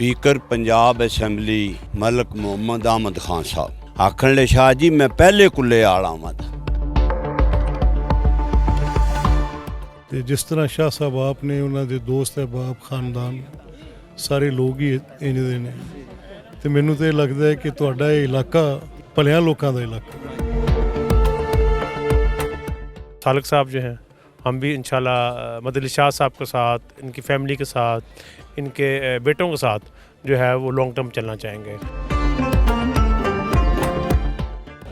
Speaker Punjab assembly Malik Muhammad Ahmad Khan साहब आखन ले शाह जी मैं पहले कुल्ले आल आवां ਤੇ ਜਿਸ ਤਰ੍ਹਾਂ ਸ਼ਾਹ ਸਾਹਿਬ ਆਪ ਨੇ ਉਹਨਾਂ ਦੇ ਦੋਸਤ ਅਹਿਬਾਬ ਖਾਨਦਾਨ ਸਾਰੇ ਲੋਕ ਹੀ ਇੰਜ ਦੇ ਨੇ ਤੇ ਮੈਨੂੰ ਤੇ ਲੱਗਦਾ ਹੈ ਕਿ ਤੁਹਾਡਾ ਇਹ ਇਲਾਕਾ ਭਲਿਆਂ ਲੋਕਾਂ ਦਾ ਇਲਾਕਾ सालिक साहब जो हैं हम भी इंशाल्लाह मदनी शाह साहब के साथ इनकी फ़ैमिली के साथ इनके बेटों के साथ जो है वो लॉन्ग टर्म चलना चाहेंगे।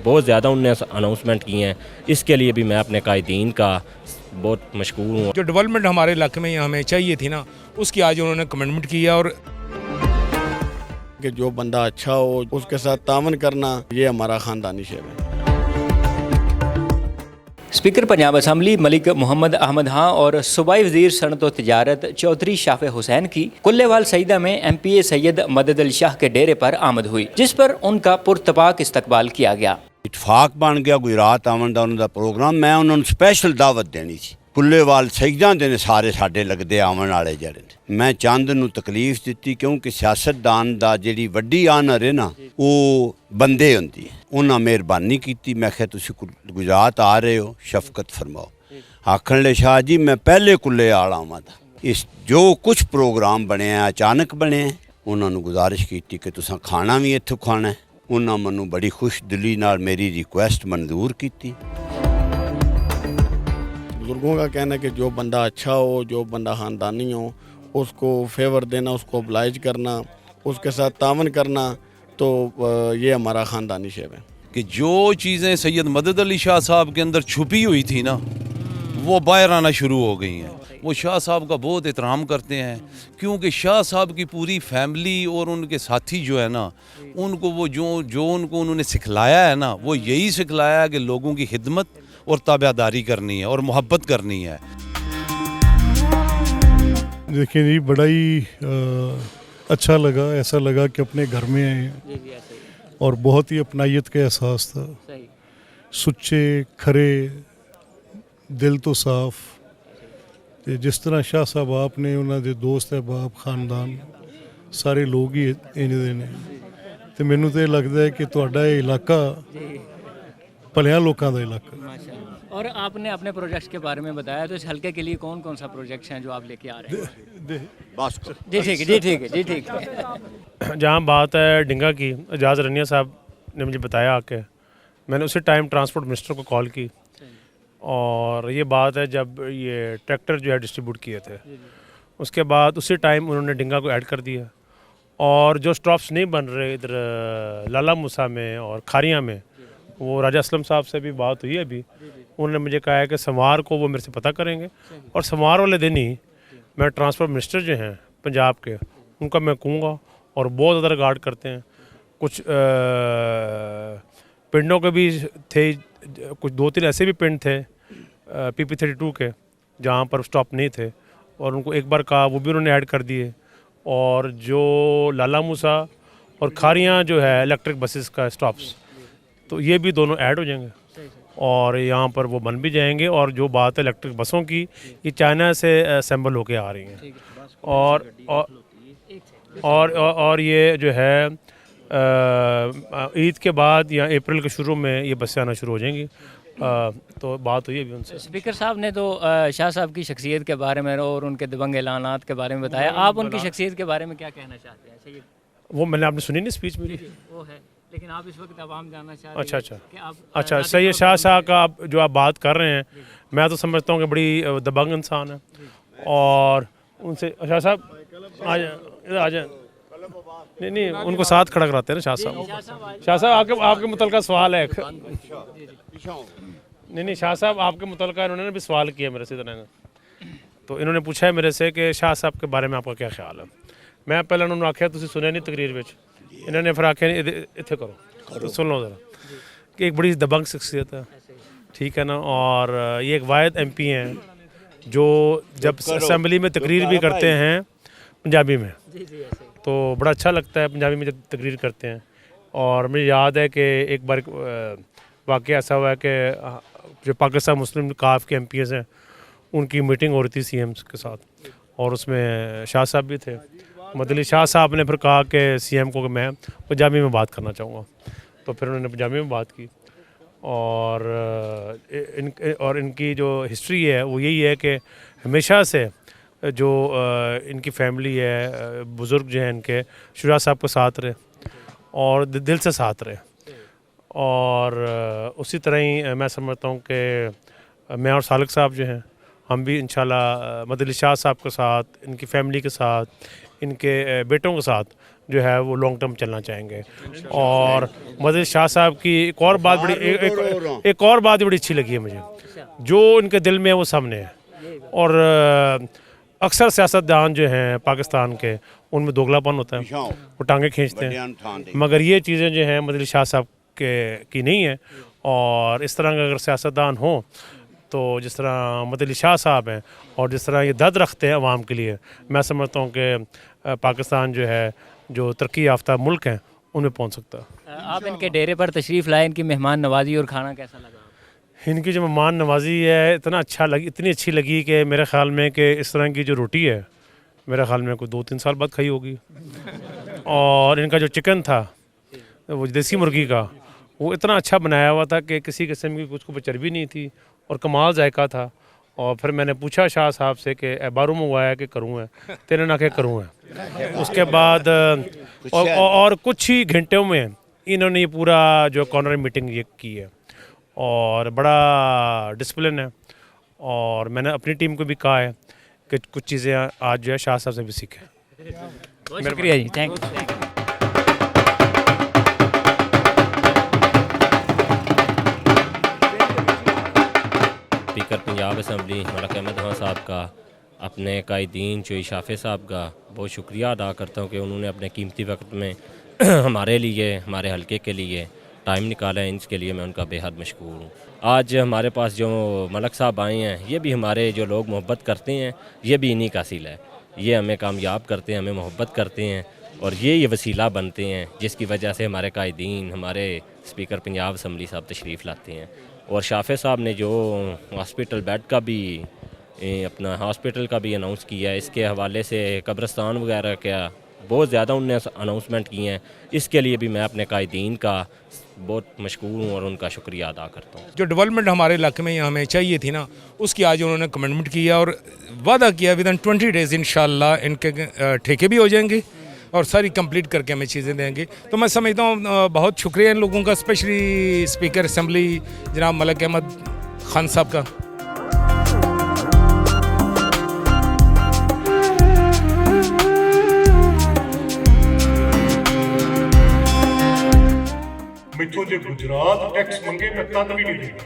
बहुत ज़्यादा उनने अनाउंसमेंट की हैं, इसके लिए भी मैं अपने कायदीन का बहुत मशकूर हूँ। जो डेवलपमेंट हमारे इलाके में हमें चाहिए थी ना, उसकी आज उन्होंने कमिटमेंट किया और कि जो बंदा अच्छा हो उसके साथ तावन करना ये हमारा ख़ानदानी शेर है। स्पीकर पंजाब असम्बली मलिक मुहम्मद अहमद खान और सूबाई वज़ीर सनअत व तिजारत चौधरी शाफ़े हुसैन की कुल्लेवाल सईदा में MPA सैयद मदद अली शाह के डेरे पर आमद हुई, जिस पर उनका पुरतपाक इस्तकबाल किया गया। इतफाक बन गया गुजरात आवन का उन्होंने प्रोग्राम मैं उन्होंने स्पैशल दावत देनी सी कुल्लेवाल सईदा दे सारे साडे लगदे आवन वाले जड़े मैं चंद नूं तकलीफ दित्ती क्योंकि सियासतदान दा जिहड़ी वड्डी आनर है ना वो बंदे हुंदी है उन्हां मेहरबानी कीती मैं आख्या तुसीं गुजरात आ रहे हो शफकत फरमाओ आखन ले शाह जी मैं पहले कुल्ले आल आवां इस जो कुछ प्रोग्राम बने अचानक बने उन्हां नूं गुजारिश कीती कि तुसां खाना भी इत्थों खाना है उन्हां मैनूं बड़ी खुश दिली नाल मेरी रिक्वेस्ट मंजूर कीती। बुजुर्गों का कहना है कि जो बंदा अच्छा हो जो बंदा ख़ानदानी हो उसको फेवर देना उसको oblige करना उसके साथ तावन करना तो ये हमारा ख़ानदानी शेर है कि जो चीज़ें सैयद मदद अली शाह साहब के अंदर छुपी हुई थी ना वो बाहर आना शुरू हो गई हैं। वो शाह साहब का बहुत एहतराम करते हैं क्योंकि शाह साहब की पूरी फैमिली और उनके साथी जो है ना उनको वो जो उनको उन्होंने सिखलाया है ना वो यही सिखलाया है कि लोगों की खिदमत और ताबेदारी करनी है और मोहब्बत करनी है। देखिए जी बड़ा ही अच्छा लगा, ऐसा लगा कि अपने घर में आए हैं और बहुत ही अपनायत का एहसास था। सुच्चे खरे दिल तो साफ ਤੇ ਜਿਸ ਤਰ੍ਹਾਂ ਸ਼ਾਹ ਸਾਹਿਬ ਆਪ ਨੇ ਉਹਨਾਂ ਦੇ ਦੋਸਤ ਅਹਿਬਾਬ ਖਾਨਦਾਨ ਸਾਰੇ ਲੋਕ ਹੀ ਇੰਜ ਦੇ ਨੇ ਤੇ ਮੈਨੂੰ ਤੇ ਲੱਗਦਾ ਹੈ ਕਿ ਤੁਹਾਡਾ ਇਹ ਇਲਾਕਾ ਭਲਿਆਂ ਲੋਕਾਂ ਦਾ ਇਲਾਕਾ। और आपने अपने प्रोजेक्ट्स के बारे में बताया, तो इस हल्के के लिए कौन कौन सा प्रोजेक्ट्स हैं जो आप लेके आ रहे हैं? बस जी ठीक है, जी ठीक है, जी ठीक है। जहाँ बात है डिंगा की, एजाज रनिया साहब ने मुझे बताया आके, मैंने उसी टाइम ट्रांसपोर्ट मिनिस्टर को कॉल की और ये बात है जब ये ट्रैक्टर जो है डिस्ट्रीब्यूट किए थे उसके बाद उसी टाइम उन्होंने डिंगा को ऐड कर दिया और जो स्टॉप्स नहीं बन रहे इधर लाला मूसा में और खारियाँ में वो राजा असलम साहब से भी बात हुई अभी, उन्होंने मुझे कहा है कि सोमवार को वो मेरे से पता करेंगे और सोमवार वाले दिन ही मैं ट्रांसपोर्ट मिनिस्टर जो हैं पंजाब के उनका मैं कहूँगा और बहुत ज़्यादा रिगार्ड करते हैं। कुछ पिंडों के भी थे, कुछ 2-3 ऐसे भी पिंड थे PP32 के जहाँ पर स्टॉप नहीं थे और उनको एक बार कहा वो भी उन्होंने ऐड कर दिए और जो लाला मूसा और खारियाँ जो है इलेक्ट्रिक बसेस का स्टॉप्स तो ये भी दोनों ऐड हो जाएंगे और यहाँ पर वो बन भी जाएंगे और जो बात है इलेक्ट्रिक बसों की ये चाइना से असेंबल होके आ रही हैं और ये जो है ईद के बाद या अप्रैल के शुरू में ये बसें आना शुरू हो जाएंगी। तो बात हुई अभी उनसे। स्पीकर साहब ने तो शाह साहब की शख्सियत के बारे में और उनके दबंग ऐलानात के बारे में बताया, आप उनकी शख्सियत के बारे में क्या कहना चाहते हैं? वो मैंने आपने सुनी नहीं स्पीच मेरी? वो है लेकिन आप इस वक्त आवाम जानना चाह रहे हैं। अच्छा सही है। शाह साहब का आप जो आप बात कर रहे हैं मैं तो समझता हूँ कि बड़ी दबंग इंसान है और उनसे शाह साहब आ जाए नहीं उनको साथ खड़ा कराते हैं ना शाह साहब आपके मुतलका सवाल है नहीं शाह साहब आपके मुतलका इन्होंने भी सवाल किया मेरे से इधर तो इन्होंने पूछा है मेरे से कि शाह साहब के बारे में आपका क्या ख्याल है। मैं पहले उन्होंने आख्या तुसीं सुनिया नहीं तकरीर में इन्होंने फिर आख्या नहीं इत्थे करो तो सुन लो ज़रा कि एक बड़ी दबंग शख्सियत है, ठीक है ना, और ये एक वाहिद MP हैं जो जब असम्बली में तकरीर भी करते हैं पंजाबी में तो बड़ा अच्छा लगता है पंजाबी में जब तकरीर करते हैं। और मुझे याद है कि एक बार वाक़या ऐसा हुआ है कि जो पाकिस्तान मुस्लिम काफ के MPs हैं उनकी मीटिंग हो रही थी CMs के साथ और उसमें शाह साहब भी थे मदली शाह साहब ने फिर कहा कि सीएम को कि मैं पंजाबी में बात करना चाहूँगा, तो फिर उन्होंने पंजाबी में बात की। और इनकी जो हिस्ट्री है वो यही है कि हमेशा से जो इनकी फैमिली है, बुज़ुर्ग जो हैं इनके, शुजा साहब के साथ रहे और दिल से साथ रहे। और उसी तरह ही मैं समझता हूँ कि मैं और सालिक साहब जो हैं हम भी इंशाल्लाह मदली शाह साहब के साथ, इनकी फैमिली के साथ, इनके बेटों के साथ जो है वो लॉन्ग टर्म चलना चाहेंगे। और मदली शाह साहब की एक और बात बड़ी अच्छी लगी है मुझे, जो इनके दिल में है वो सामने है। और अक्सर सियासतदान जो हैं पाकिस्तान के, उनमें दोगलापन होता है, वो टांगे खींचते हैं, मगर ये चीज़ें जो हैं मदली शाह साहब की नहीं है। और इस तरह का अगर सियासतदान हो तो जिस तरह मदली शाह साहब हैं और जिस तरह ये दर्द रखते हैं अवाम के लिए, मैं समझता हूँ कि पाकिस्तान जो है, जो तरक्की याफ्ता मुल्क हैं, उनमें पहुँच सकता है। आप इनके डेरे पर तशरीफ़ लाए, इनकी मेहमान नवाजी और खाना कैसा लगा? इनकी जो मेहमान नवाजी है इतनी अच्छी लगी कि मेरे ख़्याल में कि इस तरह की जो रोटी है मेरे ख़्याल में कोई 2-3 साल बाद खाई होगी। और इनका जो चिकन था वो देसी मुर्गी का, वो इतना अच्छा बनाया हुआ था कि किसी किस्म की कुछ को चर्बी नहीं थी और कमाल जायका था। और फिर मैंने पूछा शाह साहब से कि बारू मंगवाया कि करूँ है, तेरे ना के करूँ है। उसके बाद और कुछ ही घंटों में इन्होंने ये पूरा जो कॉर्नर मीटिंग ये की है और बड़ा डिसिप्लिन है। और मैंने अपनी टीम को भी कहा है कि कुछ चीज़ें आज जो है शाह साहब से भी सीखें। बहुत शुक्रिया ji, thank you. Speaker Punjab assembly Malik Ahmad Khan sahab का, अपने कायदीन चोई शाफे साहब का बहुत शुक्रिया अदा करता हूँ कि उन्होंने अपने कीमती वक्त में हमारे लिए, हमारे हलके के लिए टाइम निकाला है। इसके लिए मैं उनका बेहद मशकूर हूँ। आज हमारे पास जो मलिक साहब आए हैं, ये भी हमारे जो लोग मोहब्बत करते हैं, ये भी इन्हीं का वसीला है। ये हमें कामयाब करते हैं, हमें मोहब्बत करते हैं और ये वसीला बनते हैं जिसकी वजह से हमारे कायदीन, हमारे स्पीकर पंजाब असम्बली साहब तशरीफ़ लाते हैं। और शाफे साहब ने जो हॉस्पिटल बेड का भी, अपना हॉस्पिटल का भी अनाउंस किया है, इसके हवाले से कब्रिस्तान वगैरह का बहुत ज़्यादा उनने अनाउंसमेंट किए हैं। इसके लिए भी मैं अपने कायदीन का बहुत मशकूर हूँ और उनका शुक्रिया अदा करता हूँ। जो डेवलपमेंट हमारे इलाके में हमें चाहिए थी ना, उसकी आज उन्होंने कमिटमेंट किया और वादा किया विदिन 20 डेज़ इंशाल्लाह इनके ठेके भी हो जाएंगे और सारी कंप्लीट करके हमें चीज़ें देंगे। तो मैं समझता हूँ बहुत शुक्रिया इन लोगों का, स्पेशली स्पीकर असम्बली जनाब मलिक अहमद खान साहब का। मिथों जो गुजरात टैक्स मंगे मैं तद भी नहीं देगा,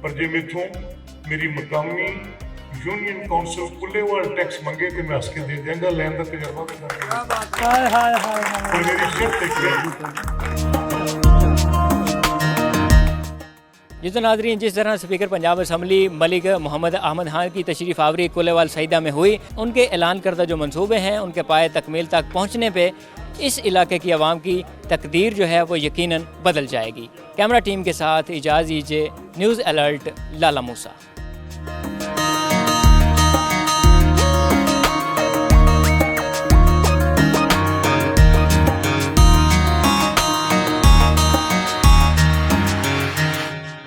पर जे मिथों मेरी मकामी यूनियन काउंसिल कुल्लेवाल टैक्स मंगे तो मैं हंस के दे देंगे, लैंड का तजर्बा भी कर मेरी शर्त जी तो नाज़रीन, जिस तरह स्पीकर पंजाब असम्बली मलिक मोहम्मद अहमद खान की तशरीफ़ आवरी कुल्लेवाल सईदा में हुई, उनके ऐलान करदा जो मंसूबे हैं उनके पाए तकमील तक पहुँचने पे इस इलाके की आवाम की तकदीर जो है वो यकीनन बदल जाएगी। कैमरा टीम के साथ इजाज़ दीजिए। न्यूज़ अलर्ट, लाला मूसा।